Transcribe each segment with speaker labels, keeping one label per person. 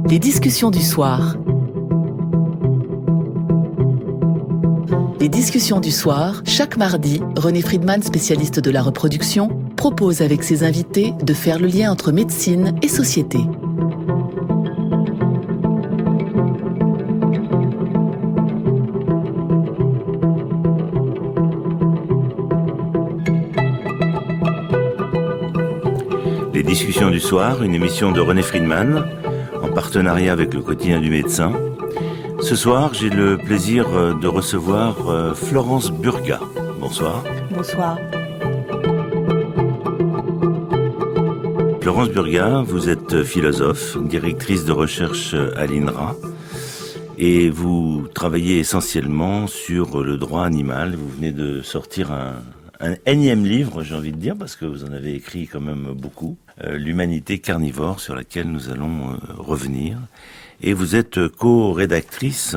Speaker 1: Les discussions du soir. Les discussions du soir, chaque mardi, René Friedman, spécialiste de la reproduction, propose avec ses invités de faire le lien entre médecine et société.
Speaker 2: Les discussions du soir, une émission de René Friedman, en partenariat avec le quotidien du médecin. Ce soir, j'ai le plaisir de recevoir Florence Burga. Bonsoir.
Speaker 3: Bonsoir.
Speaker 2: Florence Burga, vous êtes philosophe, directrice de recherche à l'INRA et vous travaillez essentiellement sur le droit animal. Vous venez de sortir un énième livre, j'ai envie de dire, parce que vous en avez écrit quand même beaucoup, L'humanité carnivore, sur laquelle nous allons revenir. Et vous êtes co-rédactrice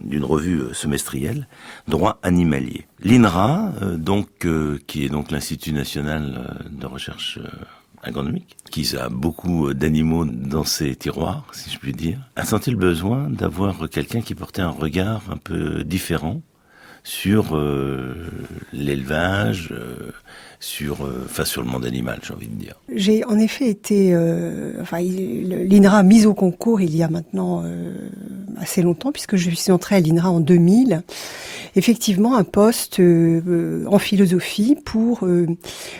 Speaker 2: d'une revue semestrielle, Droit animalier. L'INRA, qui est donc l'Institut national de recherche agronomique, qui a beaucoup d'animaux dans ses tiroirs, si je puis dire, a senti le besoin d'avoir quelqu'un qui portait un regard un peu différent sur l'élevage, sur le monde animal, j'ai envie de dire.
Speaker 3: J'ai en effet été... l'INRA a mis au concours il y a maintenant assez longtemps, puisque je suis entrée à l'INRA en 2000. Effectivement, un poste en philosophie pour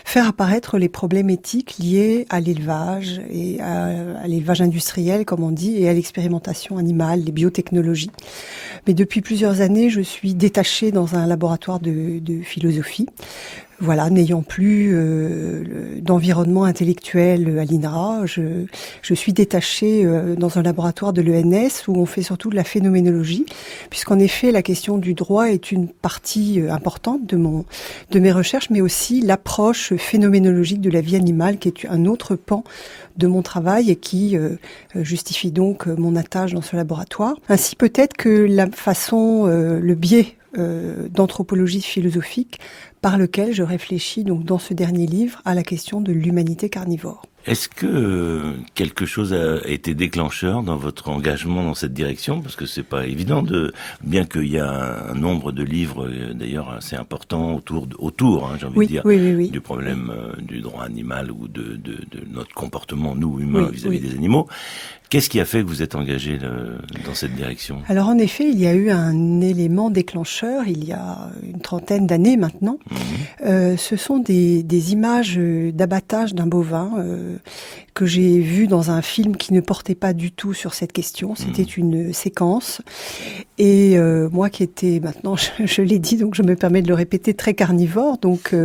Speaker 3: faire apparaître les problèmes éthiques liés à l'élevage et à l'élevage industriel, comme on dit, et à l'expérimentation animale, les biotechnologies. Mais depuis plusieurs années, je suis détachée dans un laboratoire de philosophie. Voilà, n'ayant plus d'environnement intellectuel à l'INRA, je suis détachée dans un laboratoire de l'ENS où on fait surtout de la phénoménologie, puisqu'en effet la question du droit est une partie importante de mes recherches, mais aussi l'approche phénoménologique de la vie animale, qui est un autre pan de mon travail et qui justifie donc mon attache dans ce laboratoire. Ainsi peut-être que la façon, le biais d'anthropologie philosophique par lequel je réfléchis donc dans ce dernier livre à la question de l'humanité carnivore.
Speaker 2: Est-ce que quelque chose a été déclencheur dans votre engagement dans cette direction? Parce que c'est pas évident bien qu'il y a un nombre de livres, d'ailleurs, assez important autour, j'ai envie de dire,
Speaker 3: oui.
Speaker 2: du problème du droit animal ou de notre comportement, nous, humains, vis-à-vis des animaux. Qu'est-ce qui a fait que vous êtes engagé dans cette direction? Alors,
Speaker 3: en effet, il y a eu un élément déclencheur, il y a une trentaine d'années maintenant. Ce sont des images d'abattage d'un bovin que j'ai vu dans un film qui ne portait pas du tout sur cette question. C'était une séquence. Et moi qui étais maintenant, je l'ai dit, donc je me permets de le répéter, très carnivore, donc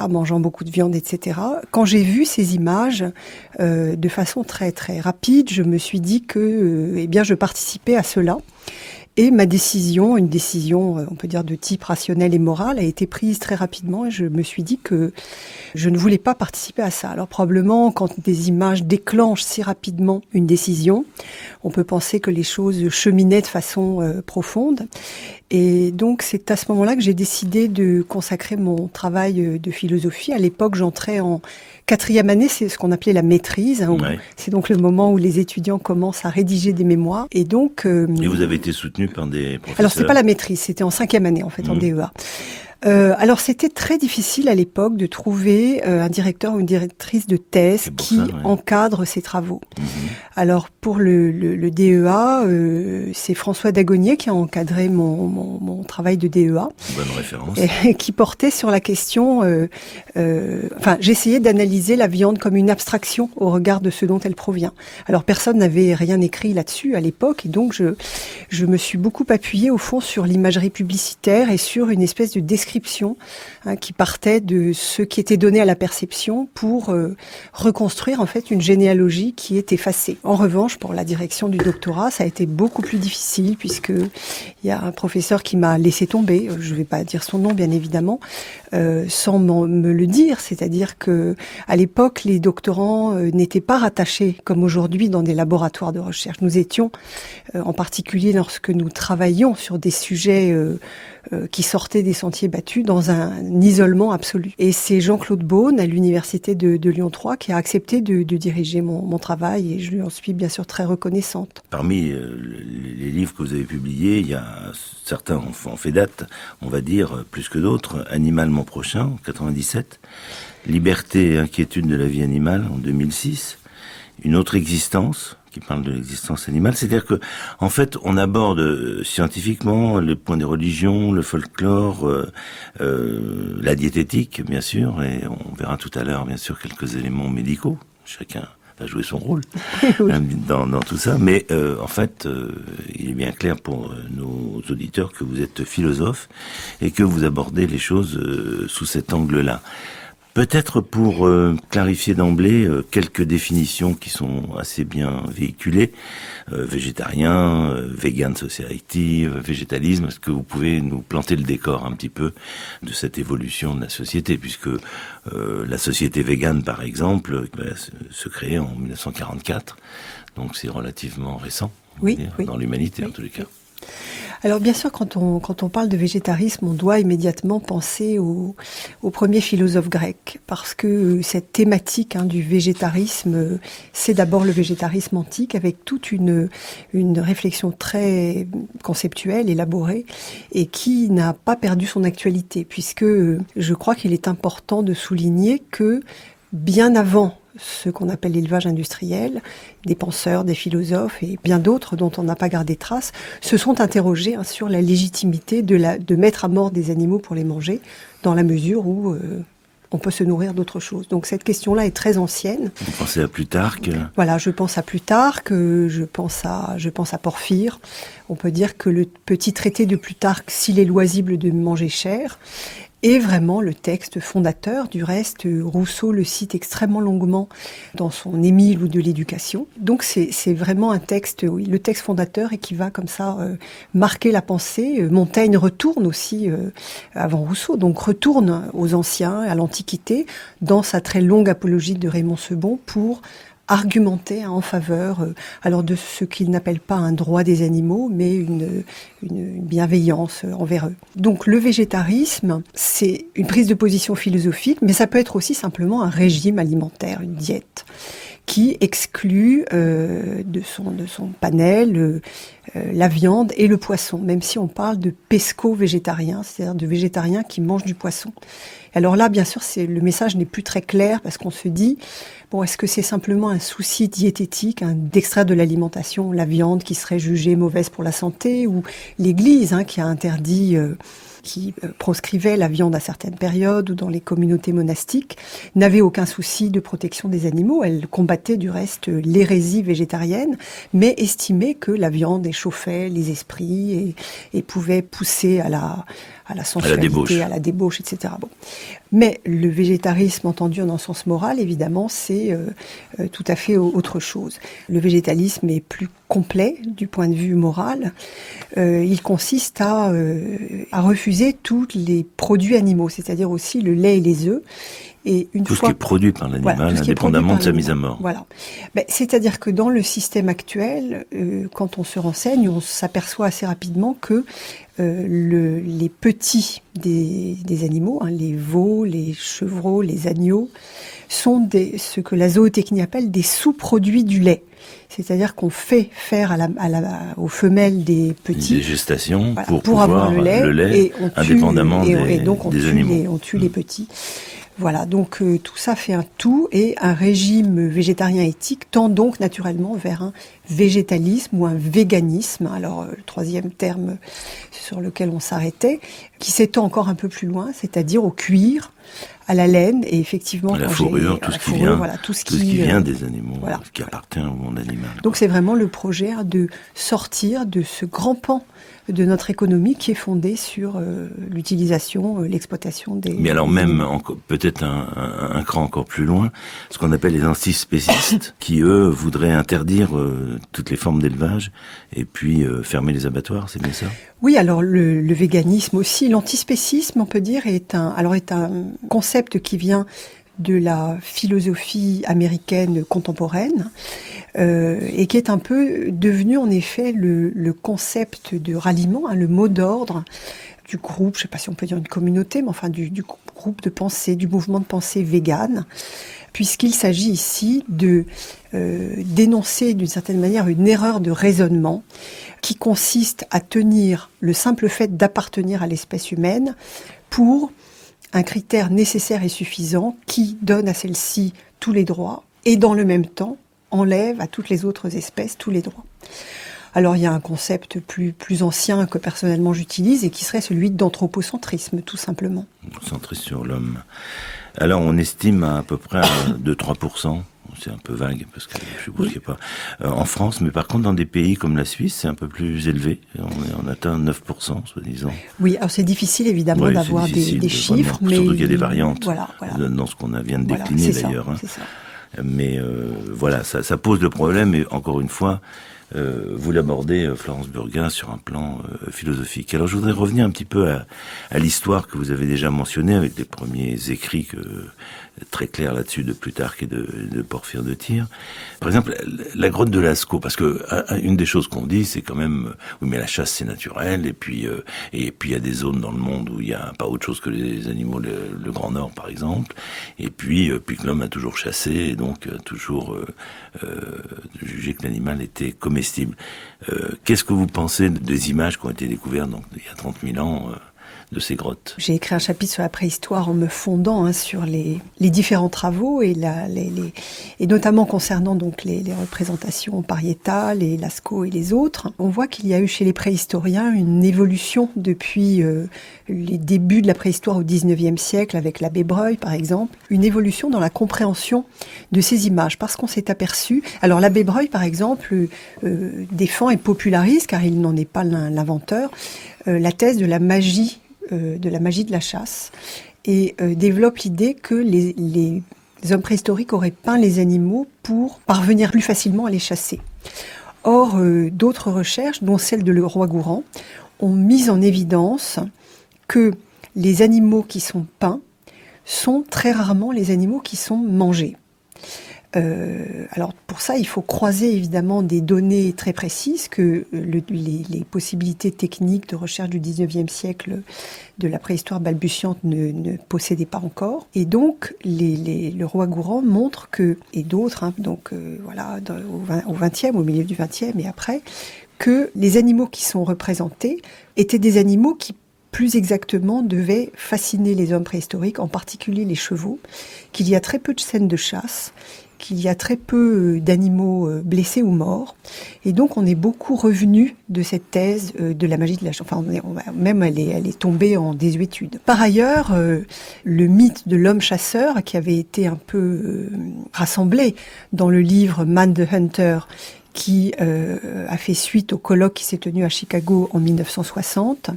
Speaker 3: mangeant beaucoup de viande, etc. Quand j'ai vu ces images de façon très très rapide, je me suis dit que je participais à cela. Et ma décision, une décision, on peut dire, de type rationnel et moral, a été prise très rapidement et je me suis dit que je ne voulais pas participer à ça. Alors probablement, quand des images déclenchent si rapidement une décision, on peut penser que les choses cheminaient de façon profonde. Et donc, c'est à ce moment-là que j'ai décidé de consacrer mon travail de philosophie. À l'époque, j'entrais en 4e année, c'est ce qu'on appelait la maîtrise. C'est donc le moment où les étudiants commencent à rédiger des mémoires. Et donc...
Speaker 2: Et vous avez été soutenu par des professeurs?
Speaker 3: Alors, c'est pas la maîtrise, c'était en 5e année, en fait, en DEA. Alors c'était très difficile à l'époque de trouver un directeur ou une directrice de thèse qui encadre ces travaux. Alors pour le DEA, c'est François Dagonier qui a encadré mon travail de DEA.
Speaker 2: Bonne référence.
Speaker 3: Et qui portait sur la question... j'essayais d'analyser la viande comme une abstraction au regard de ce dont elle provient. Alors personne n'avait rien écrit là-dessus à l'époque, et donc je me suis beaucoup appuyée au fond sur l'imagerie publicitaire et sur une espèce de description qui partait de ce qui était donné à la perception pour reconstruire en fait une généalogie qui est effacée. En revanche, pour la direction du doctorat, ça a été beaucoup plus difficile puisque il y a un professeur qui m'a laissé tomber. Je ne vais pas dire son nom, bien évidemment, sans me le dire. C'est-à-dire que à l'époque, les doctorants n'étaient pas rattachés comme aujourd'hui dans des laboratoires de recherche. Nous étions, en particulier lorsque nous travaillions sur des sujets qui sortaient des sentiers battus, dans un isolement absolu. Et c'est Jean-Claude Beaune, à l'université de Lyon 3, qui a accepté de diriger mon travail, et je lui en suis bien sûr très reconnaissante.
Speaker 2: Parmi les livres que vous avez publiés, il y a certains ont fait date, on va dire, plus que d'autres. Animal mon prochain, en 97. Liberté et inquiétude de la vie animale, en 2006. Une autre existence, qui parle de l'existence animale. C'est-à-dire que, en fait, on aborde scientifiquement le point des religions, le folklore, la diététique, bien sûr, et on verra tout à l'heure, bien sûr, quelques éléments médicaux. Chacun va jouer son rôle
Speaker 3: Oui.
Speaker 2: dans tout ça. Mais en fait, il est bien clair pour nos auditeurs que vous êtes philosophe et que vous abordez les choses sous cet angle-là. Peut-être pour clarifier d'emblée quelques définitions qui sont assez bien véhiculées. Végétarien, vegan society, végétalisme. Est-ce que vous pouvez nous planter le décor un petit peu de cette évolution de la société, puisque la société végane, par exemple, se créait en 1944, donc c'est relativement récent,
Speaker 3: Oui,
Speaker 2: dans l'humanité en tous les cas.
Speaker 3: Alors bien sûr, quand on parle de végétarisme, on doit immédiatement penser aux premiers philosophes grecs, parce que cette thématique du végétarisme, c'est d'abord le végétarisme antique, avec toute une réflexion très conceptuelle, élaborée, et qui n'a pas perdu son actualité, puisque je crois qu'il est important de souligner que bien avant ce qu'on appelle l'élevage industriel, des penseurs, des philosophes et bien d'autres dont on n'a pas gardé trace, se sont interrogés sur la légitimité de mettre à mort des animaux pour les manger, dans la mesure où on peut se nourrir d'autre chose. Donc cette question-là est très ancienne.
Speaker 2: Vous pensez à Plutarque ?
Speaker 3: Voilà, je pense à Plutarque, je pense à Porphyre. On peut dire que le petit traité de Plutarque, s'il est loisible de manger cher, est vraiment le texte fondateur. Du reste, Rousseau le cite extrêmement longuement dans son Émile ou de l'éducation. Donc c'est vraiment un texte, oui, le texte fondateur et qui va comme ça marquer la pensée. Montaigne retourne aussi avant Rousseau, donc retourne aux anciens, à l'Antiquité, dans sa très longue apologie de Raymond Sebon pour argumenter en faveur alors de ce qu'il n'appelle pas un droit des animaux, mais une bienveillance envers eux. Donc le végétarisme, c'est une prise de position philosophique, mais ça peut être aussi simplement un régime alimentaire, une diète, qui exclut de son panel la viande et le poisson, même si on parle de pesco-végétarien, c'est-à-dire de végétariens qui mangent du poisson. Alors là, bien sûr, le message n'est plus très clair parce qu'on se dit, bon, est-ce que c'est simplement un souci diététique, d'extraire de l'alimentation la viande qui serait jugée mauvaise pour la santé, ou l'Église qui a interdit, qui proscrivait la viande à certaines périodes, ou dans les communautés monastiques, n'avait aucun souci de protection des animaux. Elle combattait du reste l'hérésie végétarienne, mais estimait que la viande échauffait les esprits et pouvait pousser à la sensualité, à la débauche, etc. Bon. Mais le végétarisme entendu en un sens moral, évidemment, c'est tout à fait autre chose. Le végétalisme est plus complet du point de vue moral. Il consiste à refuser tous les produits animaux, c'est-à-dire aussi le lait et les œufs. Et
Speaker 2: tout ce qui est produit par l'animal, indépendamment de sa mise à mort.
Speaker 3: Voilà. C'est-à-dire que dans le système actuel, quand on se renseigne, on s'aperçoit assez rapidement que les petits des animaux, les veaux, les chevreaux, les agneaux, sont ce que la zootechnie appelle des sous-produits du lait. C'est-à-dire qu'on fait faire aux femelles des petits...
Speaker 2: Des gestations
Speaker 3: pour avoir le lait
Speaker 2: et on tue, indépendamment des animaux.
Speaker 3: On tue les petits. Voilà, donc tout ça fait un tout, et un régime végétarien éthique tend donc naturellement vers un végétalisme ou un véganisme. Alors le troisième terme sur lequel on s'arrêtait, qui s'étend encore un peu plus loin, c'est-à-dire au cuir, à la laine, et effectivement...
Speaker 2: À la fourrure, tout ce qui vient des animaux, ce qui appartient au monde animal.
Speaker 3: Donc c'est vraiment le projet de sortir de ce grand pan de notre économie qui est fondée sur l'utilisation, l'exploitation des...
Speaker 2: Mais alors même, peut-être un cran encore plus loin, ce qu'on appelle les antispécistes, qui eux voudraient interdire toutes les formes d'élevage et puis fermer les abattoirs, c'est bien ça ?
Speaker 3: Oui, alors le véganisme aussi, l'antispécisme, on peut dire, est un concept qui vient de la philosophie américaine contemporaine et qui est un peu devenu en effet le concept de ralliement, le mot d'ordre du groupe, je ne sais pas si on peut dire une communauté, mais enfin du groupe de pensée, du mouvement de pensée végane, puisqu'il s'agit ici de dénoncer d'une certaine manière une erreur de raisonnement qui consiste à tenir le simple fait d'appartenir à l'espèce humaine pour un critère nécessaire et suffisant qui donne à celle-ci tous les droits et dans le même temps enlève à toutes les autres espèces tous les droits. Alors il y a un concept plus ancien que personnellement j'utilise et qui serait celui d'anthropocentrisme, tout simplement.
Speaker 2: Centré sur l'homme. Alors on estime à peu près 2-3%, c'est un peu vague parce que je suppose qu'il n'y a pas en France, mais par contre dans des pays comme la Suisse c'est un peu plus élevé, on atteint 9% soi-disant.
Speaker 3: Oui, alors c'est difficile évidemment d'avoir des chiffres, mais
Speaker 2: surtout qu'il y a des variantes
Speaker 3: voilà.
Speaker 2: Dans ce qu'on vient de décliner d'ailleurs.
Speaker 3: C'est ça.
Speaker 2: Mais voilà, ça pose le problème et encore une fois, vous l'abordez, Florence Burguin, sur un plan philosophique. Alors je voudrais revenir un petit peu à l'histoire que vous avez déjà mentionnée avec les premiers écrits très clairs là-dessus de Plutarque et de Porphyre de Tyr. Par exemple, la grotte de Lascaux, parce que une des choses qu'on dit, c'est quand même, oui mais la chasse c'est naturel, et puis il y a des zones dans le monde où il n'y a pas autre chose que les animaux, le Grand Nord par exemple, et puis que l'homme a toujours chassé, et donc toujours jugé que l'animal était comestible. Qu'est-ce que vous pensez des images qui ont été découvertes donc, il y a 30 000 ans de ces grottes?
Speaker 3: J'ai écrit un chapitre sur la préhistoire en me fondant sur les différents travaux et notamment concernant donc les représentations pariétales et Lascaux et les autres. On voit qu'il y a eu chez les préhistoriens une évolution depuis les débuts de la préhistoire au XIXe siècle avec l'abbé Breuil par exemple, une évolution dans la compréhension de ces images parce qu'on s'est aperçu. Alors l'abbé Breuil par exemple défend et popularise, car il n'en est pas l'inventeur, la thèse de la magie de la chasse et développe l'idée que les hommes préhistoriques auraient peint les animaux pour parvenir plus facilement à les chasser. Or, d'autres recherches, dont celle de Leroy-Gourhan, ont mis en évidence que les animaux qui sont peints sont très rarement les animaux qui sont mangés. Alors pour ça, il faut croiser évidemment des données très précises que les possibilités techniques de recherche du XIXe siècle de la préhistoire balbutiante ne possédaient pas encore. Et donc le Leroy-Gourhan montre que, et d'autres, au XXe, au milieu du XXe et après, que les animaux qui sont représentés étaient des animaux qui plus exactement devaient fasciner les hommes préhistoriques, en particulier les chevaux, qu'il y a très peu de scènes de chasse, qu'il y a très peu d'animaux blessés ou morts. Et donc, on est beaucoup revenu de cette thèse de la magie de la chasse. Enfin, même elle est tombée en désuétude. Par ailleurs, le mythe de l'homme chasseur, qui avait été un peu rassemblé dans le livre Man the Hunter, qui a fait suite au colloque qui s'est tenu à Chicago en 1960,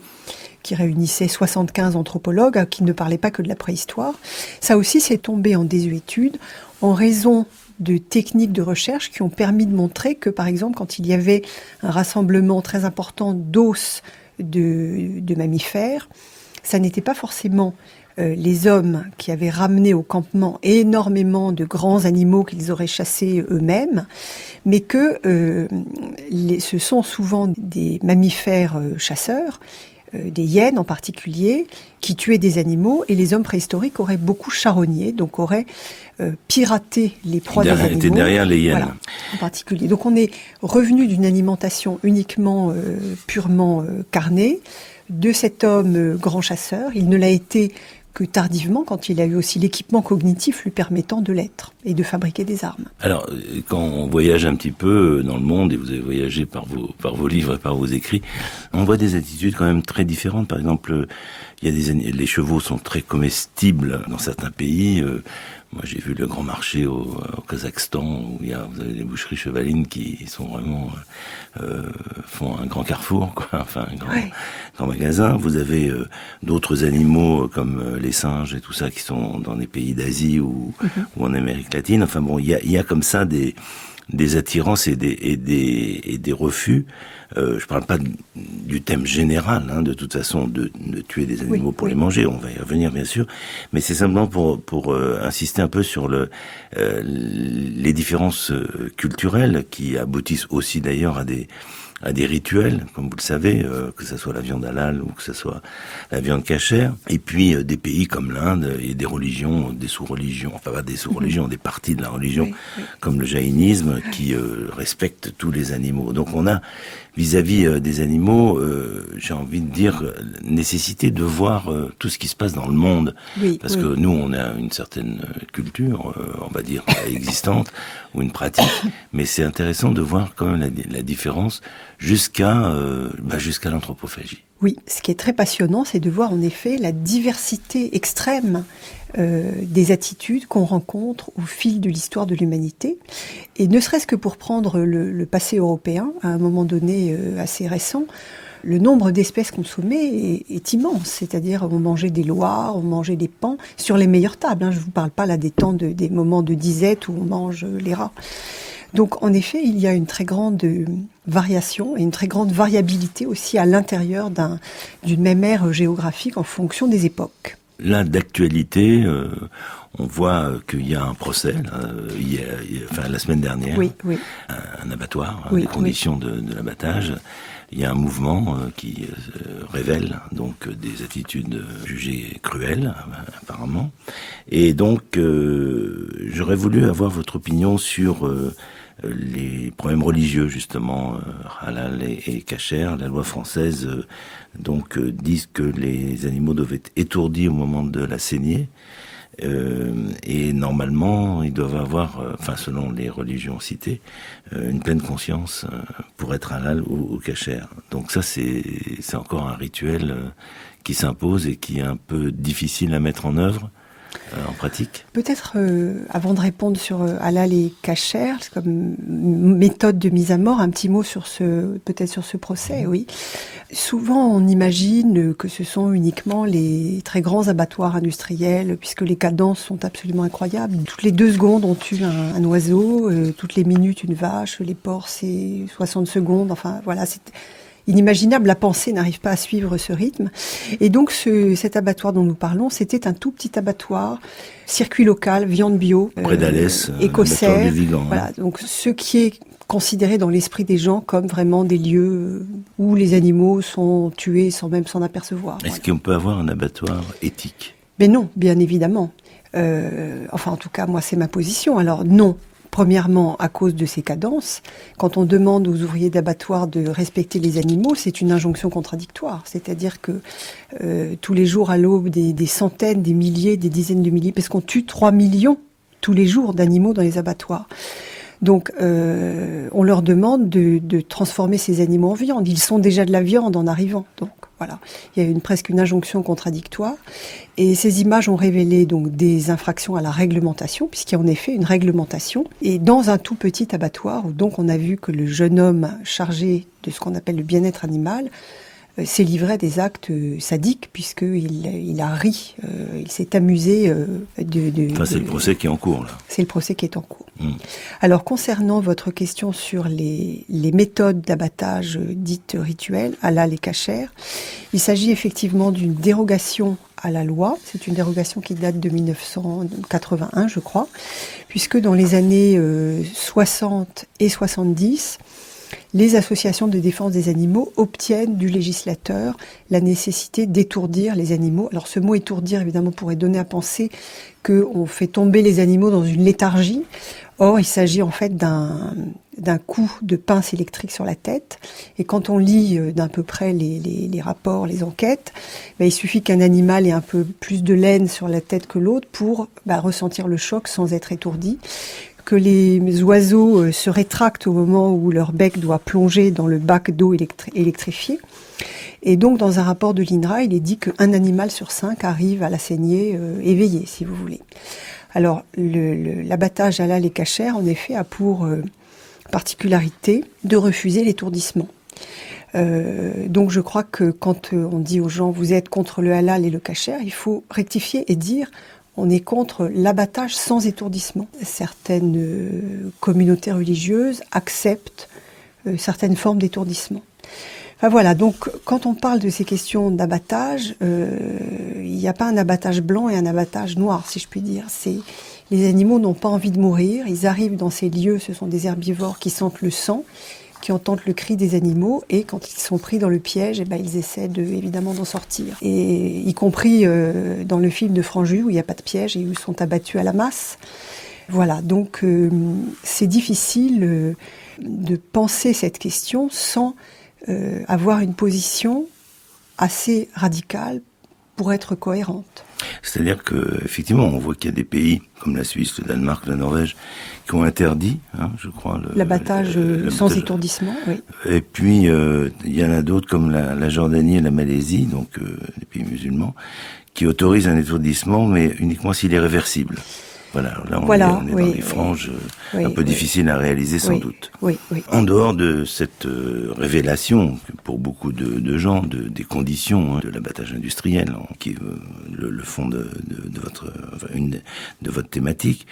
Speaker 3: qui réunissait 75 anthropologues qui ne parlaient pas que de la préhistoire. Ça aussi, c'est tombé en désuétude en raison de techniques de recherche qui ont permis de montrer que, par exemple, quand il y avait un rassemblement très important d'os de mammifères, ça n'était pas forcément les hommes qui avaient ramené au campement énormément de grands animaux qu'ils auraient chassés eux-mêmes, mais que ce sont souvent des mammifères chasseurs, des hyènes en particulier, qui tuaient des animaux, et les hommes préhistoriques auraient beaucoup charogné, donc auraient piraté les proies des animaux.
Speaker 2: Étaient derrière les hyènes.
Speaker 3: Voilà, en particulier. Donc on est revenu d'une alimentation uniquement, purement carnée, de cet homme grand chasseur. Il ne l'a été que tardivement, quand il a eu aussi l'équipement cognitif lui permettant de l'être et de fabriquer des armes.
Speaker 2: Alors, quand on voyage un petit peu dans le monde, et vous avez voyagé par vos livres et par vos écrits, on voit des attitudes quand même très différentes. Par exemple, les chevaux sont très comestibles dans certains pays. Moi, j'ai vu le grand marché au Kazakhstan, où vous avez des boucheries chevalines qui sont vraiment font un grand carrefour, quoi. Enfin, un grand magasin. Vous avez d'autres animaux comme les singes et tout ça qui sont dans des pays d'Asie ou en Amérique latine. Enfin bon, il y a comme ça des attirances et des refus. Je parle pas du thème général, de toute façon, de tuer des animaux pour les manger. On va y revenir, bien sûr. Mais c'est simplement pour insister un peu sur les différences culturelles qui aboutissent aussi d'ailleurs à à des rituels, comme vous le savez, que ce soit la viande halal ou que ce soit la viande cachère. Et puis des pays comme l'Inde et des religions, des sous-religions, enfin pas des sous-religions, des parties de la religion, comme le jaïnisme, qui respectent tous les animaux. Donc on a, vis-à-vis des animaux, j'ai envie de dire, nécessité de voir tout ce qui se passe dans le monde. Parce que nous, on a une certaine culture, on va dire, existante, ou une pratique, mais c'est intéressant de voir quand même la différence jusqu'à l'anthropophagie.
Speaker 3: Oui, ce qui est très passionnant, c'est de voir en effet la diversité extrême des attitudes qu'on rencontre au fil de l'histoire de l'humanité. Et ne serait-ce que pour prendre le passé européen, à un moment donné assez récent, le nombre d'espèces consommées est immense. C'est-à-dire, on mangeait des loirs, on mangeait des paons, sur les meilleures tables. Je ne vous parle pas là des moments de disette où on mange les rats. Donc, en effet, il y a une très grande variation et une très grande variabilité aussi à l'intérieur d'une même aire géographique en fonction des époques.
Speaker 2: Là, d'actualité, on voit qu'il y a un procès, la semaine dernière, un abattoir, des conditions de l'abattage. Il y a un mouvement qui révèle donc des attitudes jugées cruelles, apparemment. Et donc, j'aurais voulu avoir votre opinion sur les problèmes religieux, justement, halal et kasher. La loi française disent que les animaux doivent être étourdis au moment de la saignée. Et normalement, ils doivent avoir, selon les religions citées, une pleine conscience pour être halal ou kasher. Donc ça, c'est encore un rituel qui s'impose et qui est un peu difficile à mettre en œuvre. En pratique.
Speaker 3: Peut-être, avant de répondre sur halal et kasher, comme méthode de mise à mort, un petit mot sur ce procès, oui. Souvent, on imagine que ce sont uniquement les très grands abattoirs industriels, puisque les cadences sont absolument incroyables. Toutes les 2 secondes, on tue un oiseau, toutes les minutes, une vache, les porcs, c'est 60 secondes, enfin, voilà, c'est inimaginable, la pensée n'arrive pas à suivre ce rythme. Et donc cet abattoir dont nous parlons, c'était un tout petit abattoir, circuit local, viande bio,
Speaker 2: près d'Alès,
Speaker 3: écossais. Voilà, donc ce qui est considéré dans l'esprit des gens comme vraiment des lieux où les animaux sont tués sans même s'en apercevoir.
Speaker 2: Est-ce qu'on peut avoir un abattoir éthique ?
Speaker 3: Mais non, bien évidemment. En tout cas, moi, c'est ma position. Alors non. Premièrement, à cause de ces cadences, quand on demande aux ouvriers d'abattoir de respecter les animaux, c'est une injonction contradictoire. C'est-à-dire que tous les jours à l'aube, des centaines, des milliers, des dizaines de milliers, parce qu'on tue 3 millions tous les jours d'animaux dans les abattoirs. Donc, on leur demande de transformer ces animaux en viande. Ils sont déjà de la viande en arrivant. Donc, voilà. Il y a presque une injonction contradictoire. Et ces images ont révélé donc des infractions à la réglementation, puisqu'il y a en effet une réglementation. Et dans un tout petit abattoir, où donc on a vu que le jeune homme chargé de ce qu'on appelle le bien-être animal s'est livré à des actes sadiques, puisqu'il a ri, il s'est amusé
Speaker 2: c'est le procès qui est en cours, là.
Speaker 3: C'est le procès qui est en cours. Alors, concernant votre question sur les méthodes d'abattage dites rituelles, halal et kasher, il s'agit effectivement d'une dérogation à la loi. C'est une dérogation qui date de 1981, je crois, puisque dans les années 60 et 70, les associations de défense des animaux obtiennent du législateur la nécessité d'étourdir les animaux. Alors ce mot étourdir, évidemment, pourrait donner à penser qu'on fait tomber les animaux dans une léthargie. Or, il s'agit en fait d'un coup de pince électrique sur la tête. Et quand on lit d'un peu près les rapports, les enquêtes, il suffit qu'un animal ait un peu plus de laine sur la tête que l'autre pour ressentir le choc sans être étourdi. Que les oiseaux se rétractent au moment où leur bec doit plonger dans le bac d'eau électrifié. Et donc, dans un rapport de l'INRA, il est dit qu'un animal sur 5 arrive à la saignée éveillé, si vous voulez. Alors, l'abattage halal et kasher, en effet, a pour particularité de refuser l'étourdissement. Donc, je crois que quand on dit aux gens « vous êtes contre le halal et le kasher », il faut rectifier et dire « on est contre l'abattage sans étourdissement ». Certaines communautés religieuses acceptent certaines formes d'étourdissement. Enfin voilà, donc quand on parle de ces questions d'abattage, il n'y a pas un abattage blanc et un abattage noir, si je puis dire. Les animaux n'ont pas envie de mourir, ils arrivent dans ces lieux, ce sont des herbivores qui sentent le sang, qui entendent le cri des animaux, et quand ils sont pris dans le piège, ils essaient évidemment d'en sortir. Et y compris dans le film de Franju, où il n'y a pas de piège et où ils sont abattus à la masse. Voilà, donc c'est difficile de penser cette question sans avoir une position assez radicale pour être cohérente.
Speaker 2: C'est-à-dire que effectivement, on voit qu'il y a des pays comme la Suisse, le Danemark, la Norvège, qui ont interdit, je crois,
Speaker 3: l'abattage sans étourdissement. Oui.
Speaker 2: Et puis il y en a d'autres comme la Jordanie et la Malaisie, donc les pays musulmans, qui autorisent un étourdissement, mais uniquement s'il est réversible. Voilà, là on est dans des franges un peu difficiles à réaliser sans doute.
Speaker 3: Oui.
Speaker 2: En dehors de cette révélation, pour beaucoup de gens, des conditions de l'abattage industriel, qui est le fond de votre thématique,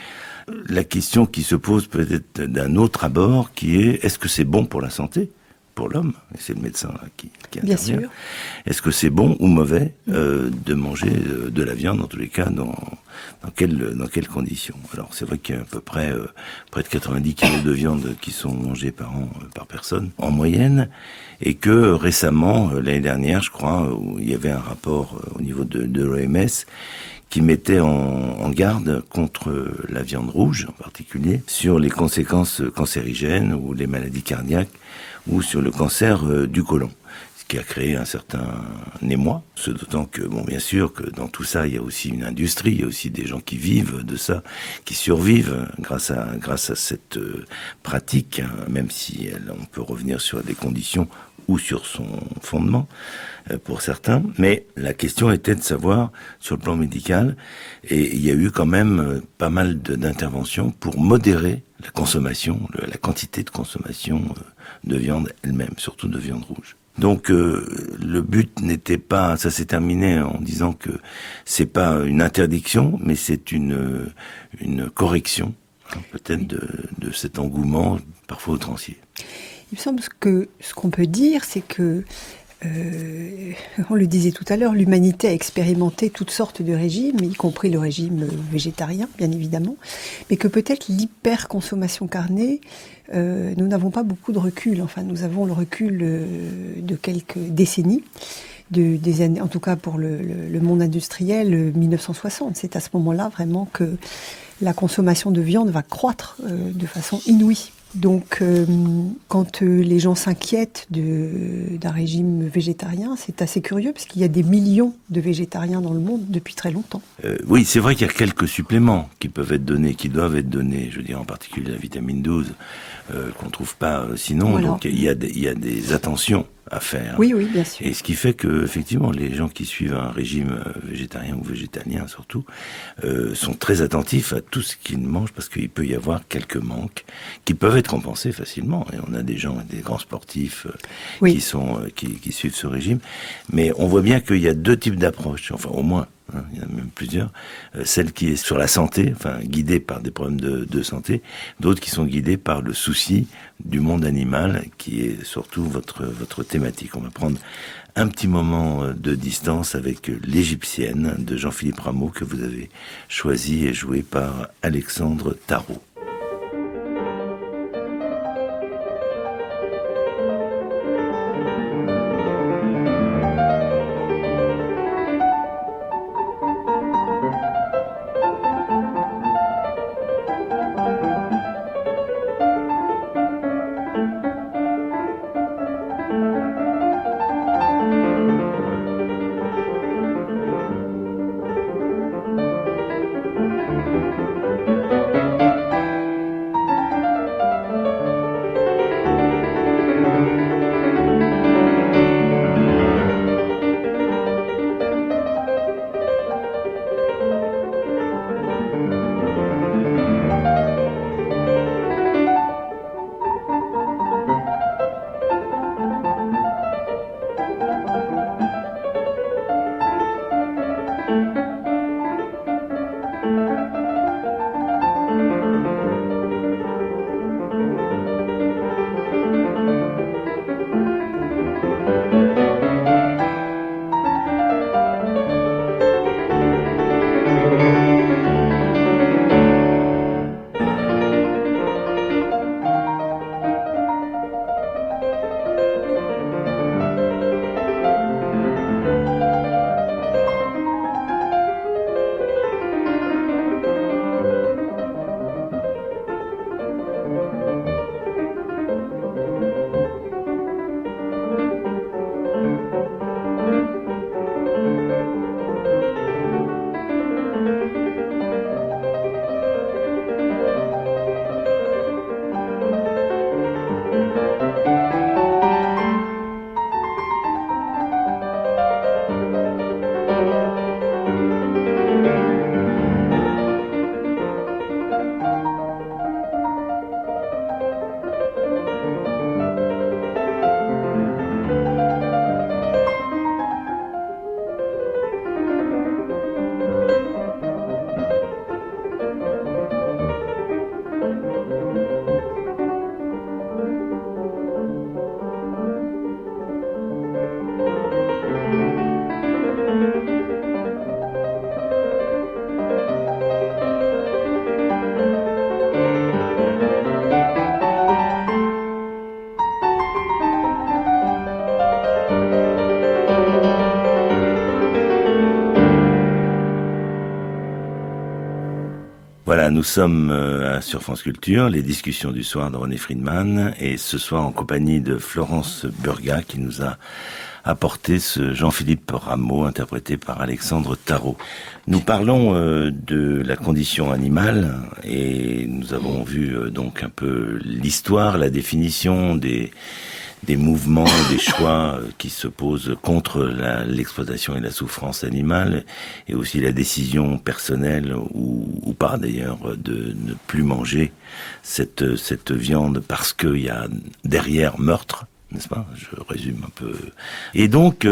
Speaker 2: la question qui se pose peut-être d'un autre abord, qui est: est-ce que c'est bon pour la santé ? Pour l'homme, et c'est le médecin qui intervient.
Speaker 3: Bien sûr.
Speaker 2: Est-ce que c'est bon ou mauvais de manger de la viande, en tous les cas, dans quelles conditions? Alors c'est vrai qu'il y a à peu près de 90 kilos de viande qui sont mangés par an par personne, en moyenne, et que récemment, l'année dernière, je crois, où il y avait un rapport au niveau de l'OMS qui mettait en garde contre la viande rouge, en particulier, sur les conséquences cancérigènes ou les maladies cardiaques, ou sur le cancer du côlon, ce qui a créé un certain émoi. Ce d'autant que, bien sûr, que dans tout ça, il y a aussi une industrie, il y a aussi des gens qui vivent de ça, qui survivent grâce à cette pratique, même si on peut revenir sur des conditions ou sur son fondement pour certains. Mais la question était de savoir, sur le plan médical, et il y a eu quand même pas mal d'interventions pour modérer la consommation, la quantité de consommation de viande elle-même, surtout de viande rouge. Donc le but n'était pas, ça s'est terminé en disant que c'est pas une interdiction, mais c'est une correction, peut-être de cet engouement parfois outrancier.
Speaker 3: Il me semble que ce qu'on peut dire, c'est que, on le disait tout à l'heure, l'humanité a expérimenté toutes sortes de régimes, y compris le régime végétarien, bien évidemment, mais que peut-être l'hyperconsommation carnée, nous n'avons pas beaucoup de recul. Enfin, nous avons le recul de quelques décennies, des années, en tout cas pour le monde industriel, 1960. C'est à ce moment-là vraiment que la consommation de viande va croître de façon inouïe. Donc, quand les gens s'inquiètent d'un régime végétarien, c'est assez curieux, parce qu'il y a des millions de végétariens dans le monde depuis très longtemps.
Speaker 2: Oui, c'est vrai qu'il y a quelques suppléments qui peuvent être donnés, qui doivent être donnés. Je veux dire, en particulier la vitamine 12, qu'on trouve pas sinon. Voilà. Donc, il y a des attentions à faire.
Speaker 3: Oui, bien sûr.
Speaker 2: Et ce qui fait que, effectivement, les gens qui suivent un régime végétarien ou végétalien, surtout, sont très attentifs à tout ce qu'ils mangent, parce qu'il peut y avoir quelques manques qui peuvent être compensés facilement. Et on a des gens, des grands sportifs qui suivent ce régime. Mais on voit bien qu'il y a deux types d'approches, enfin au moins. Il y en a même plusieurs. Celle qui est sur la santé, enfin guidée par des problèmes de santé, d'autres qui sont guidées par le souci du monde animal, qui est surtout votre thématique. On va prendre un petit moment de distance avec l'Égyptienne de Jean-Philippe Rameau, que vous avez choisi et joué par Alexandre Tarot. Nous sommes sur France Culture, les discussions du soir de René Friedman, et ce soir en compagnie de Florence Burgat qui nous a apporté ce Jean-Philippe Rameau interprété par Alexandre Tarot. Nous parlons de la condition animale et nous avons vu donc un peu l'histoire, la définition des mouvements, des choix qui se posent contre l'exploitation et la souffrance animale, et aussi la décision personnelle ou pas d'ailleurs de ne plus manger cette viande parce qu'il y a derrière meurtre, n'est-ce pas? Je résume un peu. Et donc,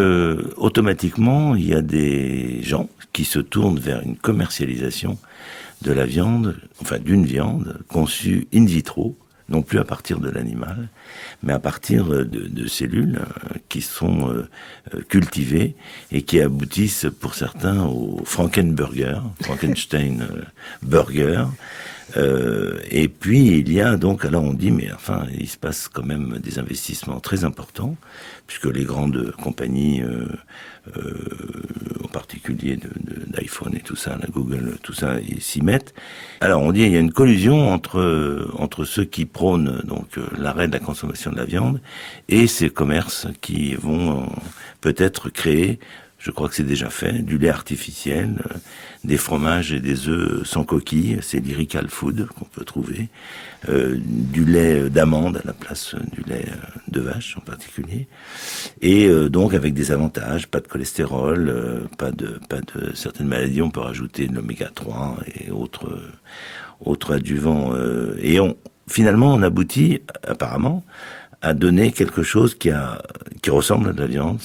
Speaker 2: automatiquement, il y a des gens qui se tournent vers une commercialisation de la viande, enfin d'une viande conçue in vitro, non plus à partir de l'animal, mais à partir de cellules qui sont cultivées et qui aboutissent pour certains au Frankenstein burger. Et puis il y a donc, alors on dit, mais enfin il se passe quand même des investissements très importants, puisque les grandes compagnies, en particulier d'iPhone et tout ça, la Google, tout ça, ils s'y mettent. Alors on dit il y a une collusion entre ceux qui prônent donc l'arrêt de la consommation de la viande et ces commerces qui vont peut-être créer, je crois que c'est déjà fait, du lait artificiel, des fromages et des œufs sans coquille, c'est Lyrical Food qu'on peut trouver, du lait d'amande à la place du lait de vache en particulier, et donc avec des avantages, pas de cholestérol, pas de certaines maladies, on peut rajouter de l'oméga 3 et autres adjuvants, et finalement on aboutit apparemment à donner quelque chose qui ressemble à de la viande.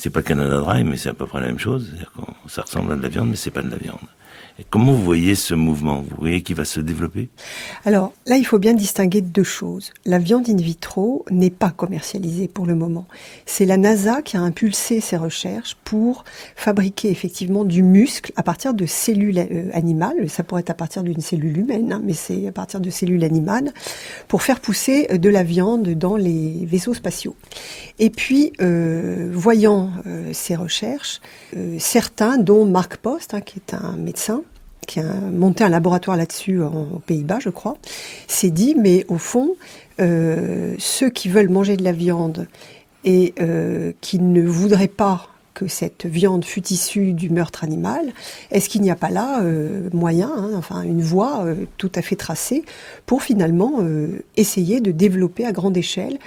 Speaker 2: C'est pas Canada Dry, mais c'est à peu près la même chose. C'est-à-dire que ça ressemble à de la viande, mais c'est pas de la viande. Et comment vous voyez ce mouvement? Vous voyez qu'il va se développer?
Speaker 3: Alors là, il faut bien distinguer deux choses. La viande in vitro n'est pas commercialisée pour le moment. C'est la NASA qui a impulsé ces recherches pour fabriquer effectivement du muscle à partir de cellules animales. Ça pourrait être à partir d'une cellule humaine, hein, mais c'est à partir de cellules animales pour faire pousser de la viande dans les vaisseaux spatiaux. Et puis, voyant ces recherches, certains, dont Mark Post, hein, qui est un médecin, qui a monté un laboratoire là-dessus aux Pays-Bas, je crois, s'est dit, mais au fond, ceux qui veulent manger de la viande et qui ne voudraient pas que cette viande fût issue du meurtre animal, est-ce qu'il n'y a pas là moyen, hein, enfin une voie tout à fait tracée pour finalement essayer de développer à grande échelle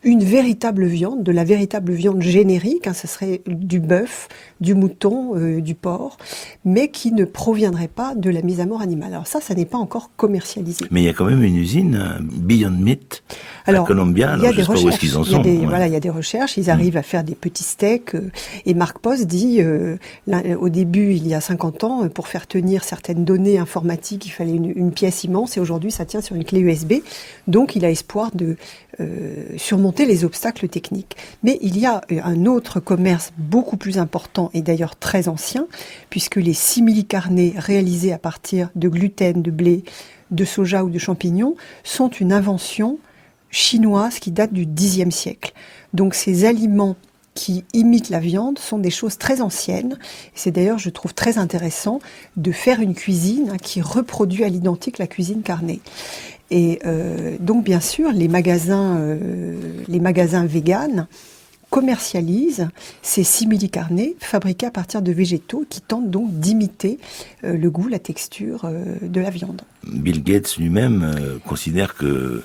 Speaker 3: une véritable viande, de la véritable viande générique, hein, ça serait du bœuf, du mouton, du porc, mais qui ne proviendrait pas de la mise à mort animale. Alors ça n'est pas encore commercialisé.
Speaker 2: Mais il y a quand même une usine, Beyond Meat, à Columbia, alors je ne sais pas où est-ce qu'ils en sont.
Speaker 3: Voilà, il y a des recherches, ils arrivent à faire des petits steaks, et Mark Post dit, au début, il y a 50 ans, pour faire tenir certaines données informatiques, il fallait une pièce immense, et aujourd'hui, ça tient sur une clé USB, donc il a espoir de surmonter les obstacles techniques. Mais il y a un autre commerce beaucoup plus important et d'ailleurs très ancien, puisque les simili-carnés réalisés à partir de gluten, de blé, de soja ou de champignons sont une invention chinoise qui date du Xe siècle. Donc ces aliments qui imitent la viande sont des choses très anciennes. C'est d'ailleurs, je trouve, très intéressant de faire une cuisine qui reproduit à l'identique la cuisine carnée. Et donc, bien sûr, les magasins véganes commercialisent ces simili-carnés fabriqués à partir de végétaux qui tentent donc d'imiter le goût, la texture de la viande.
Speaker 2: Bill Gates lui-même considère que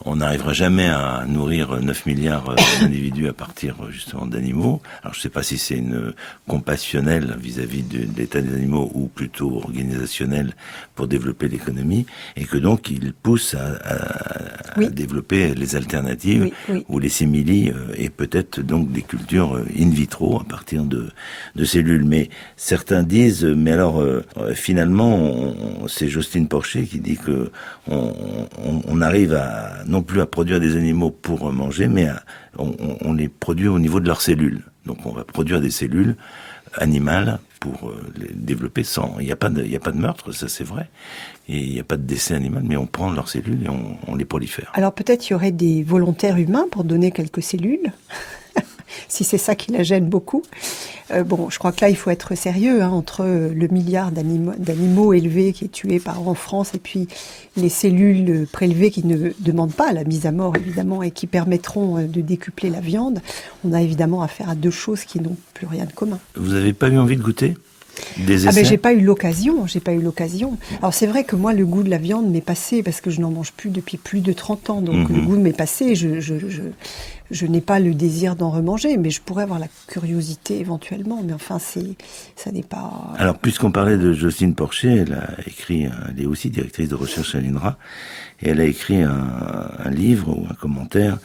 Speaker 2: on n'arrivera jamais à nourrir 9 milliards d'individus à partir justement d'animaux. Alors je ne sais pas si c'est une compassionnelle vis-à-vis de l'état des animaux ou plutôt organisationnelle pour développer l'économie, et que donc il pousse à développer les alternatives ou les simili et peut-être donc des cultures in vitro à partir de cellules. Mais certains disent, mais alors finalement c'est Jocelyne Porcher qui dit que on arrive à non plus à produire des animaux pour manger, mais on les produit au niveau de leurs cellules. Donc on va produire des cellules animales pour les développer sans... Il n'y a pas de meurtre, ça c'est vrai, et il n'y a pas de décès animal, mais on prend leurs cellules et on les prolifère.
Speaker 3: Alors peut-être il y aurait des volontaires humains pour donner quelques cellules. si c'est ça qui la gêne beaucoup. Bon, je crois que là, il faut être sérieux, entre le milliard d'animaux élevés qui est tué par an en France et puis les cellules prélevées qui ne demandent pas la mise à mort, évidemment, et qui permettront de décupler la viande. On a évidemment affaire à deux choses qui n'ont plus rien de commun.
Speaker 2: Vous n'avez pas eu envie de goûter des essais?
Speaker 3: J'ai pas eu l'occasion. Alors c'est vrai que moi, le goût de la viande m'est passé parce que je n'en mange plus depuis plus de 30 ans. Donc le goût m'est passé. Je n'ai pas le désir d'en remanger, mais je pourrais avoir la curiosité éventuellement. Mais enfin, ça n'est pas...
Speaker 2: Alors, puisqu'on parlait de Jocelyne Porcher, elle est aussi directrice de recherche à l'INRA, et elle a écrit un livre ou un commentaire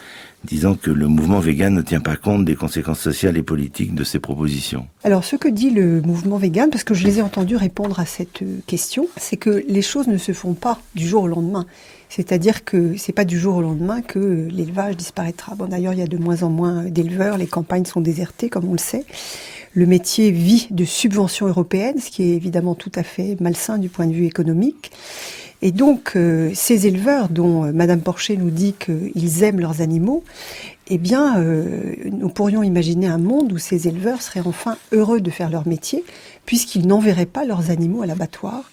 Speaker 2: disant que le mouvement vegan ne tient pas compte des conséquences sociales et politiques de ses propositions.
Speaker 3: Alors, ce que dit le mouvement vegan, parce que je les ai entendus répondre à cette question, c'est que les choses ne se font pas du jour au lendemain. C'est-à-dire que c'est pas du jour au lendemain que l'élevage disparaîtra. Bon, d'ailleurs, il y a de moins en moins d'éleveurs, les campagnes sont désertées, comme on le sait. Le métier vit de subventions européennes, ce qui est évidemment tout à fait malsain du point de vue économique. Et donc, ces éleveurs dont Madame Porcher nous dit qu'ils aiment leurs animaux, eh bien, nous pourrions imaginer un monde où ces éleveurs seraient enfin heureux de faire leur métier, puisqu'ils n'enverraient pas leurs animaux à l'abattoir.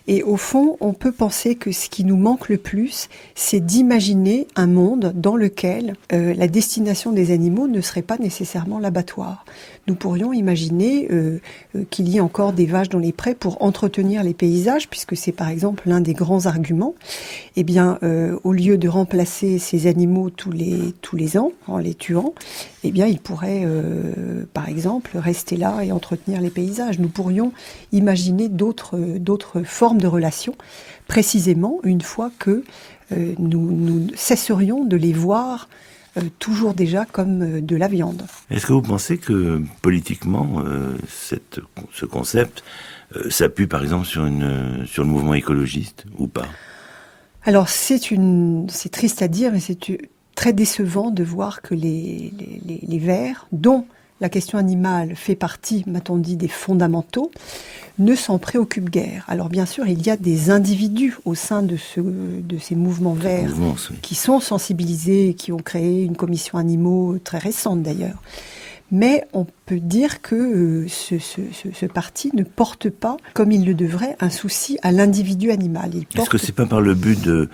Speaker 3: Et au fond, on peut penser que ce qui nous manque le plus, c'est d'imaginer un monde dans lequel la destination des animaux ne serait pas nécessairement l'abattoir. Nous pourrions imaginer qu'il y ait encore des vaches dans les prés pour entretenir les paysages, puisque c'est par exemple l'un des grands arguments. Eh bien, au lieu de remplacer ces animaux tous les ans, en les tuant, eh bien, ils pourraient, par exemple, rester là et entretenir les paysages. Nous pourrions imaginer d'autres formes de relations, précisément une fois que nous cesserions de les voir toujours déjà comme de la viande.
Speaker 2: Est-ce que vous pensez que politiquement, ce concept s'appuie par exemple sur le mouvement écologiste ou pas?
Speaker 3: Alors c'est triste à dire, mais c'est très décevant de voir que les Verts, dont la question animale fait partie, m'a-t-on dit, des fondamentaux, ne s'en préoccupent guère. Alors bien sûr, il y a des individus au sein de ces mouvements verts qui sont sensibilisés, qui ont créé une commission animaux très récente d'ailleurs. Mais on peut dire que ce parti ne porte pas, comme il le devrait, un souci à l'individu animal.
Speaker 2: Est-ce que c'est pas par le but de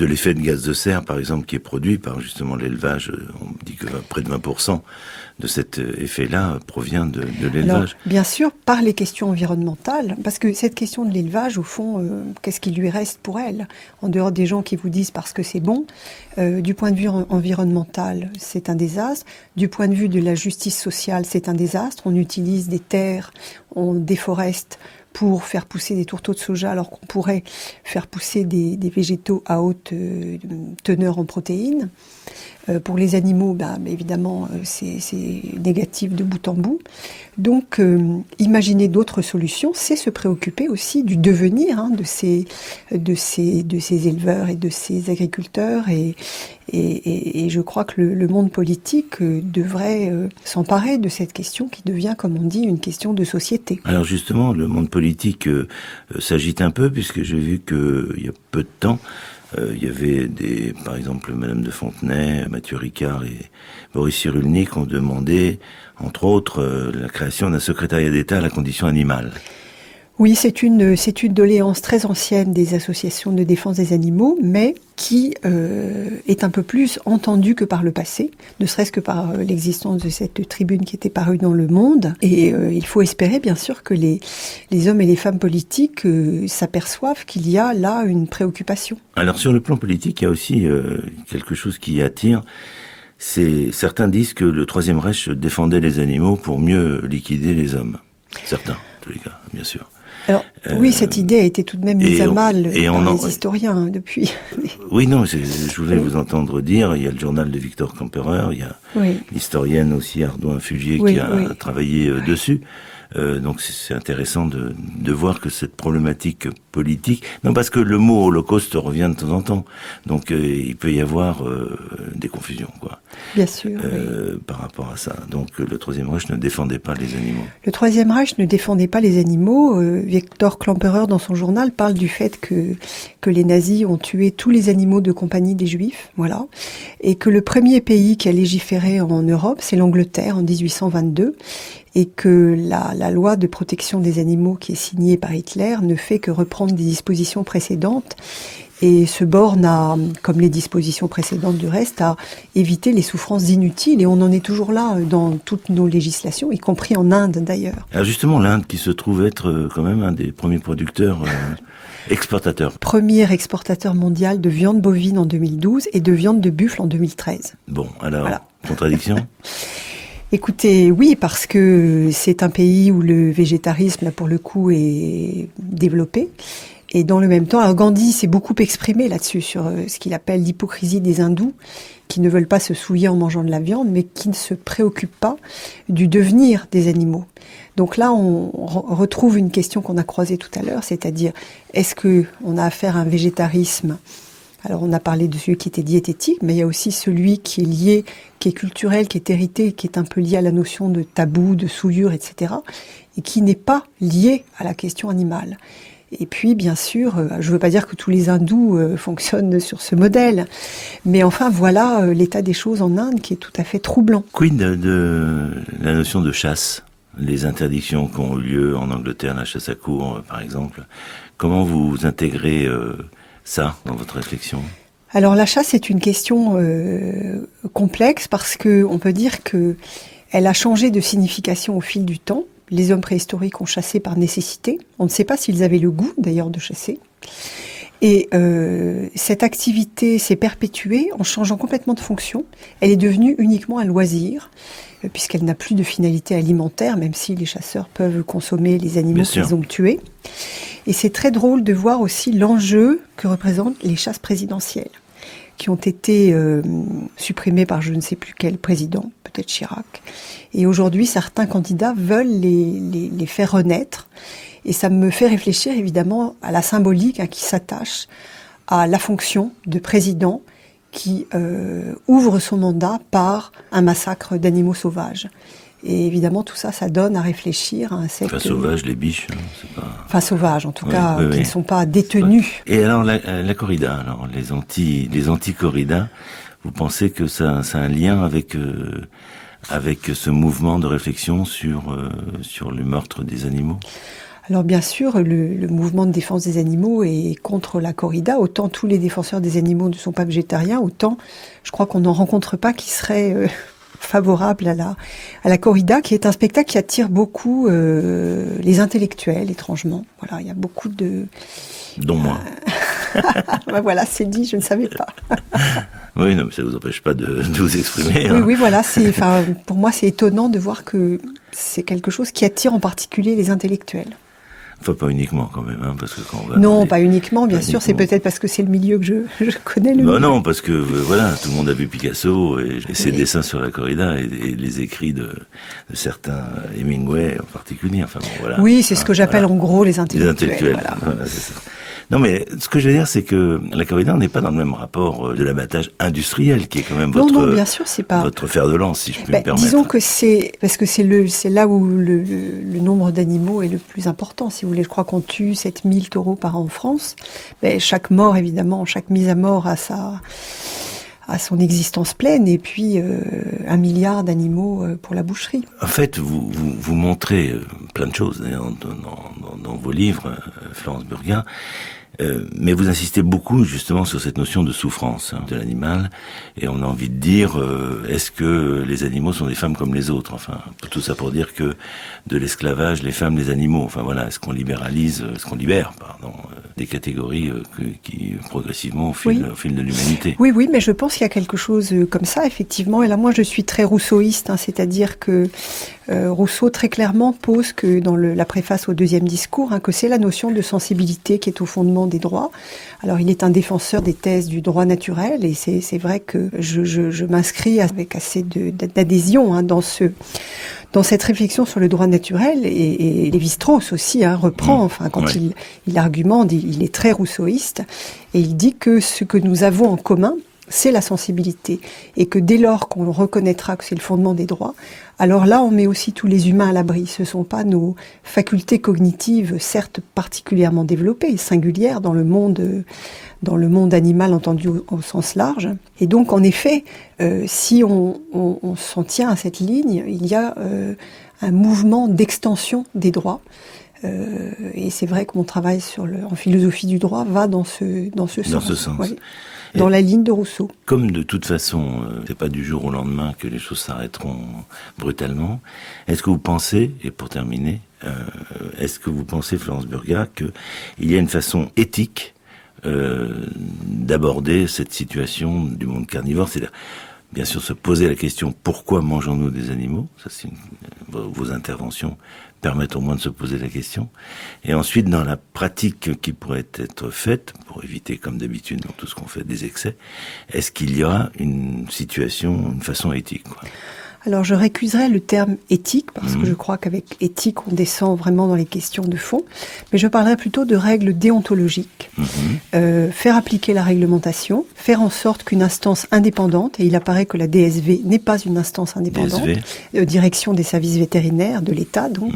Speaker 2: l'effet de gaz de serre, par exemple, qui est produit par justement l'élevage? On dit que près de 20% de cet effet-là provient de l'élevage.
Speaker 3: Alors, bien sûr, par les questions environnementales, parce que cette question de l'élevage, au fond, qu'est-ce qui lui reste pour elle? En dehors des gens qui vous disent parce que c'est bon, du point de vue environnemental, c'est un désastre. Du point de vue de la justice sociale, c'est un désastre. On utilise des terres, on déforeste pour faire pousser des tourteaux de soja alors qu'on pourrait faire pousser des végétaux à haute teneur en protéines. Pour les animaux, évidemment, c'est négatif de bout en bout. Donc, imaginer d'autres solutions, c'est se préoccuper aussi du devenir de ces éleveurs et de ces agriculteurs. Et je crois que le monde politique devrait s'emparer de cette question qui devient, comme on dit, une question de société.
Speaker 2: Alors justement, le monde politique s'agite un peu, puisque j'ai vu qu'il y a peu de temps, il y avait par exemple, Madame de Fontenay, Mathieu Ricard et Boris Cyrulnik ont demandé, entre autres, la création d'un secrétariat d'État à la condition animale.
Speaker 3: Oui, c'est une doléance très ancienne des associations de défense des animaux, mais qui est un peu plus entendue que par le passé, ne serait-ce que par l'existence de cette tribune qui était parue dans Le Monde. Et il faut espérer, bien sûr, que les hommes et les femmes politiques s'aperçoivent qu'il y a là une préoccupation.
Speaker 2: Alors, sur le plan politique, il y a aussi quelque chose qui attire. Certains disent que le Troisième Reich défendait les animaux pour mieux liquider les hommes. Certains, en tous les cas, bien sûr.
Speaker 3: Alors, oui, cette idée a été tout de même mise à mal par les historiens depuis.
Speaker 2: Oui, non, je voulais vous entendre dire, il y a le journal de Victor Klemperer, il y a l'historienne aussi Ardouin Fugier qui a travaillé dessus. Donc c'est intéressant de voir que cette problématique politique. Non, parce que le mot holocauste revient de temps en temps. Donc, il peut y avoir des confusions, quoi.
Speaker 3: Bien sûr. Oui.
Speaker 2: Par rapport à ça. Donc, le Troisième Reich ne défendait pas les animaux.
Speaker 3: Le Troisième Reich ne défendait pas les animaux. Victor Klemperer, dans son journal, parle du fait que les nazis ont tué tous les animaux de compagnie des Juifs, voilà. Et que le premier pays qui a légiféré en Europe, c'est l'Angleterre, en 1822. Et que la loi de protection des animaux qui est signée par Hitler ne fait que reprendre des dispositions précédentes et se borne à, comme les dispositions précédentes du reste, à éviter les souffrances inutiles. Et on en est toujours là dans toutes nos législations, y compris en Inde d'ailleurs.
Speaker 2: Alors justement, l'Inde qui se trouve être quand même un des premiers producteurs exportateurs.
Speaker 3: Premier exportateur mondial de viande bovine en 2012 et de viande de buffle en 2013.
Speaker 2: Bon, alors,
Speaker 3: voilà.
Speaker 2: Contradiction.
Speaker 3: Écoutez, oui, parce que c'est un pays où le végétarisme, là, pour le coup, est développé. Et dans le même temps, alors Gandhi s'est beaucoup exprimé là-dessus, sur ce qu'il appelle l'hypocrisie des hindous, qui ne veulent pas se souiller en mangeant de la viande, mais qui ne se préoccupent pas du devenir des animaux. Donc là, on retrouve une question qu'on a croisée tout à l'heure, c'est-à-dire, est-ce que on a affaire à un végétarisme? Alors on a parlé de celui qui était diététique, mais il y a aussi celui qui est lié, qui est culturel, qui est hérité, qui est un peu lié à la notion de tabou, de souillure, etc. et qui n'est pas lié à la question animale. Et puis, bien sûr, je ne veux pas dire que tous les hindous fonctionnent sur ce modèle, mais enfin, voilà l'état des choses en Inde qui est tout à fait troublant.
Speaker 2: Quid de la notion de chasse? Les interdictions qui ont eu lieu en Angleterre, la chasse à courre, par exemple. Comment vous intégrez ça dans votre réflexion?
Speaker 3: Alors la chasse est une question complexe parce que on peut dire que elle a changé de signification au fil du temps. Les hommes préhistoriques ont chassé par nécessité. On ne sait pas s'ils avaient le goût d'ailleurs de chasser. Et cette activité s'est perpétuée en changeant complètement de fonction. Elle est devenue uniquement un loisir, puisqu'elle n'a plus de finalité alimentaire, même si les chasseurs peuvent consommer les animaux qu'ils ont tués. Et c'est très drôle de voir aussi l'enjeu que représentent les chasses présidentielles, qui ont été supprimées par je ne sais plus quel président, peut-être Chirac. Et aujourd'hui, certains candidats veulent les faire renaître. Et ça me fait réfléchir évidemment à la symbolique qui s'attache à la fonction de président qui ouvre son mandat par un massacre d'animaux sauvages. Et évidemment, tout ça, ça donne à réfléchir à un secte...
Speaker 2: Enfin, sauvages, les biches, c'est pas...
Speaker 3: Enfin, sauvages, en tout cas, qui ne sont pas détenus.
Speaker 2: Et alors, la corrida, alors, les anti-corridas, vous pensez que ça a un lien avec ce mouvement de réflexion sur le meurtre des animaux?
Speaker 3: Alors bien sûr, le mouvement de défense des animaux est contre la corrida. Autant tous les défenseurs des animaux ne sont pas végétariens, autant je crois qu'on n'en rencontre pas qui seraient favorables à la corrida, qui est un spectacle qui attire beaucoup les intellectuels, étrangement. Voilà, il y a beaucoup de...
Speaker 2: Dont moi.
Speaker 3: Ben voilà, c'est dit, je ne savais pas.
Speaker 2: Oui, non, mais ça ne vous empêche pas de vous exprimer. Hein.
Speaker 3: Oui, voilà, pour moi c'est étonnant de voir que c'est quelque chose qui attire en particulier les intellectuels.
Speaker 2: Enfin, pas uniquement quand même, hein, parce que quand on va...
Speaker 3: Non, pas uniquement, bien sûr, c'est peut-être parce que c'est le milieu que je connais.
Speaker 2: Non, parce que voilà, tout le monde a vu Picasso et ses dessins sur la corrida et les écrits de certains, Hemingway en particulier. Enfin bon, voilà.
Speaker 3: Oui, c'est ce que j'appelle en gros les intellectuels.
Speaker 2: Voilà, c'est ça. Non, mais ce que je veux dire, c'est que la corrida, on n'est pas dans le même rapport de l'abattage industriel, qui est quand même
Speaker 3: non, bien sûr, c'est pas...
Speaker 2: votre fer de lance, si je puis me permettre.
Speaker 3: Disons que parce que c'est là où le nombre d'animaux est le plus important. Si vous voulez, je crois qu'on tue 7000 taureaux par an en France. Chaque mort, évidemment, chaque mise à mort a son existence pleine, et puis 1 milliard d'animaux pour la boucherie.
Speaker 2: En fait, vous montrez plein de choses dans vos livres, Florence Burgin, mais vous insistez beaucoup justement sur cette notion de souffrance de l'animal, et on a envie de dire, est-ce que les animaux sont des femmes comme les autres? Enfin, tout ça pour dire que de l'esclavage, les femmes, les animaux, enfin voilà, est-ce qu'on libère, des catégories qui progressivement au fil de l'humanité?
Speaker 3: Oui, mais je pense qu'il y a quelque chose comme ça, effectivement, et là moi je suis très rousseauiste, c'est-à-dire que Rousseau très clairement pose que dans la préface au deuxième discours, que c'est la notion de sensibilité qui est au fondement des droits. Alors il est un défenseur des thèses du droit naturel, et c'est vrai que je m'inscris avec assez d'adhésion dans dans cette réflexion sur le droit naturel, et Lévi-Strauss aussi reprend, quand il argumente, il est très rousseauiste, et il dit que ce que nous avons en commun, c'est la sensibilité, et que dès lors qu'on reconnaîtra que c'est le fondement des droits, alors là on met aussi tous les humains à l'abri. Ce ne sont pas nos facultés cognitives, certes particulièrement développées, singulières dans le monde animal entendu au sens large. Et donc en effet, si on s'en tient à cette ligne, il y a un mouvement d'extension des droits. Et c'est vrai que mon travail en philosophie du droit va dans ce sens.
Speaker 2: Dans ce sens.
Speaker 3: Ouais. Dans la ligne de Rousseau.
Speaker 2: Comme de toute façon, c'est pas du jour au lendemain que les choses s'arrêteront brutalement, est-ce que vous pensez, et pour terminer, Florence Burgat, qu'il y a une façon éthique d'aborder cette situation du monde carnivore, c'est-à-dire bien sûr se poser la question pourquoi mangeons-nous des animaux, ça c'est vos interventions permettent au moins de se poser la question, et ensuite dans la pratique qui pourrait être faite pour éviter comme d'habitude dans tout ce qu'on fait des excès, est-ce qu'il y aura une façon éthique quoi?
Speaker 3: Alors je récuserais le terme éthique, parce que je crois qu'avec éthique, on descend vraiment dans les questions de fond, mais je parlerais plutôt de règles déontologiques. Faire appliquer la réglementation, faire en sorte qu'une instance indépendante, et il apparaît que la DSV n'est pas une instance indépendante, direction des services vétérinaires de l'État donc,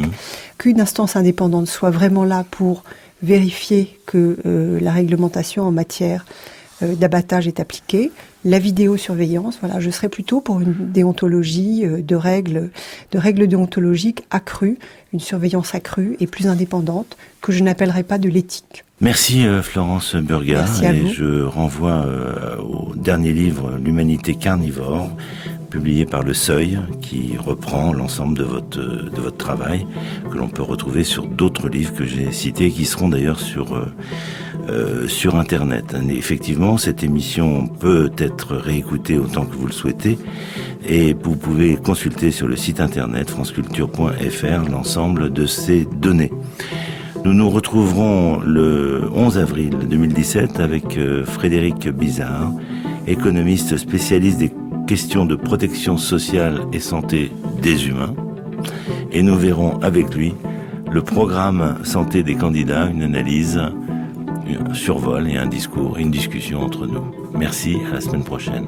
Speaker 3: qu'une instance indépendante soit vraiment là pour vérifier que la réglementation en matière d'abattage est appliquée, la vidéosurveillance, voilà, je serais plutôt pour une déontologie de règles déontologiques accrues, une surveillance accrue et plus indépendante, que je n'appellerais pas de l'éthique.
Speaker 2: Merci Florence Burgat.
Speaker 3: Merci à vous.
Speaker 2: Je renvoie au dernier livre, L'humanité carnivore, publié par Le Seuil, qui reprend l'ensemble de votre travail, que l'on peut retrouver sur d'autres livres que j'ai cités, qui seront d'ailleurs sur Internet. Et effectivement, cette émission peut être réécoutée autant que vous le souhaitez, et vous pouvez consulter sur le site internet franceculture.fr l'ensemble de ces données. Nous nous retrouverons le 11 avril 2017 avec Frédéric Bizard, économiste spécialiste des questions de protection sociale et santé des humains. Et nous verrons avec lui le programme santé des candidats, une analyse, un survol et un discours, une discussion entre nous. Merci, à la semaine prochaine.